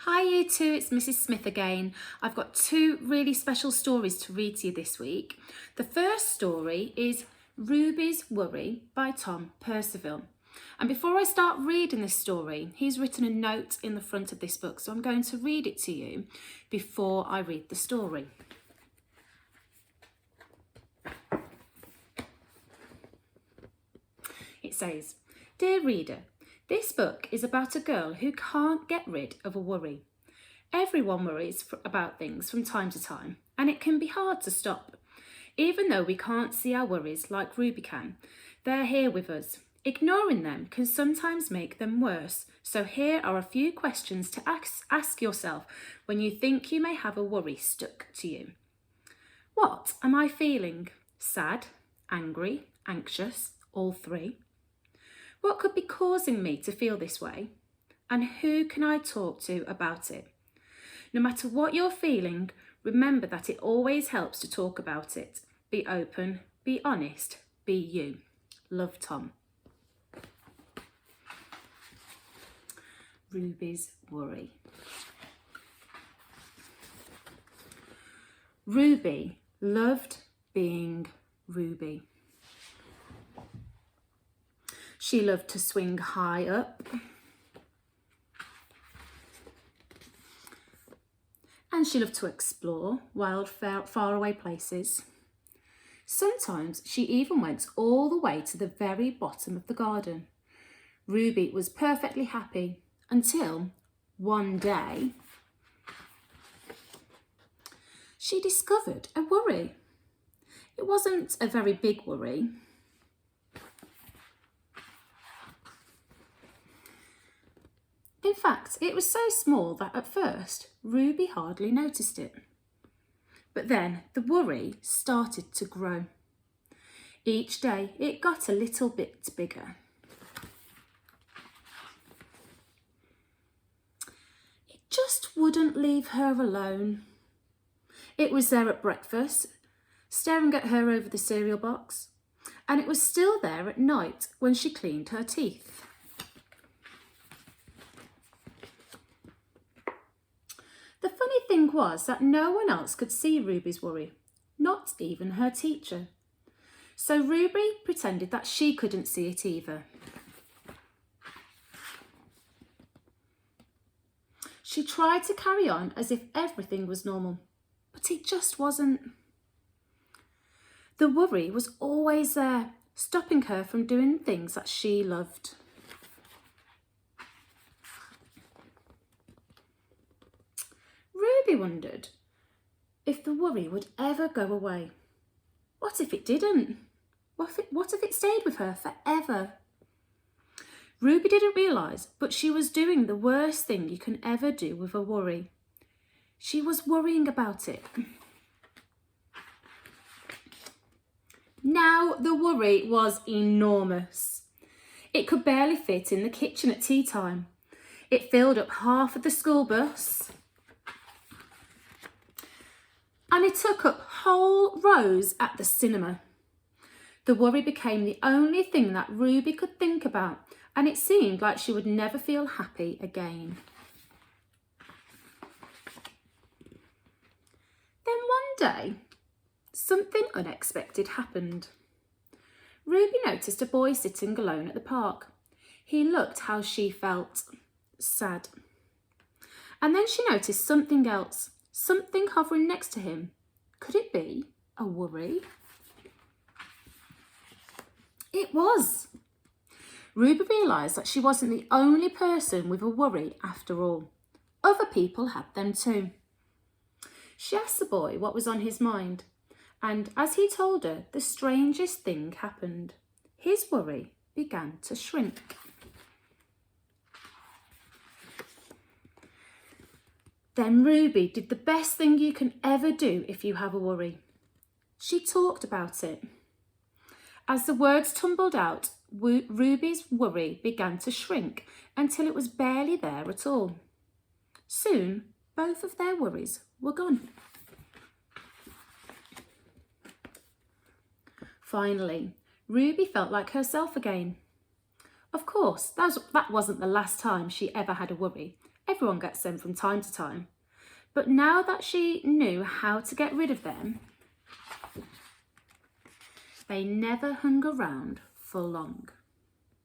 Hi Year 2, it's Mrs Smith again. I've got two really special stories to read to you this week. The first story is Ruby's Worry by Tom Percival. And before I start reading this story, he's written a note in the front of this book, so I'm going to read it to you before I read the story. It says, "Dear reader, this book is about a girl who can't get rid of a worry. Everyone worries about things from time to time, and it can be hard to stop. Even though we can't see our worries like Ruby can, they're here with us. Ignoring them can sometimes make them worse. So here are a few questions to ask yourself when you think you may have a worry stuck to you. What am I feeling? Sad, angry, anxious, all three? What could be causing me to feel this way? And who can I talk to about it? No matter what you're feeling, remember that it always helps to talk about it. Be open, be honest, be you. Love, Tom." Ruby's Worry. Ruby loved being Ruby. She loved to swing high up and she loved to explore wild, faraway places. Sometimes she even went all the way to the very bottom of the garden. Ruby was perfectly happy until one day she discovered a worry. It wasn't a very big worry. In fact, it was so small that at first Ruby hardly noticed it. But then the worry started to grow. Each day it got a little bit bigger. It just wouldn't leave her alone. It was there at breakfast, staring at her over the cereal box, and it was still there at night when she cleaned her teeth. The funny thing was that no one else could see Ruby's worry, not even her teacher. So Ruby pretended that she couldn't see it either. She tried to carry on as if everything was normal, but it just wasn't. The worry was always there, stopping her from doing things that she loved. Ruby wondered if the worry would ever go away. What if it didn't? What if it stayed with her forever? Ruby didn't realise, but she was doing the worst thing you can ever do with a worry. She was worrying about it. Now the worry was enormous. It could barely fit in the kitchen at tea time. It filled up half of the school bus. And it took up whole rows at the cinema. The worry became the only thing that Ruby could think about, and it seemed like she would never feel happy again. Then one day, something unexpected happened. Ruby noticed a boy sitting alone at the park. He looked how she felt, sad. And then she noticed something else. Something hovering next to him. Could it be a worry? It was. Ruby realised that she wasn't the only person with a worry after all. Other people had them too. She asked the boy what was on his mind, and as he told her, the strangest thing happened. His worry began to shrink. Then Ruby did the best thing you can ever do if you have a worry. She talked about it. As the words tumbled out, Ruby's worry began to shrink until it was barely there at all. Soon, both of their worries were gone. Finally, Ruby felt like herself again. Of course, that wasn't the last time she ever had a worry. Everyone gets them from time to time. But now that she knew how to get rid of them, they never hung around for long.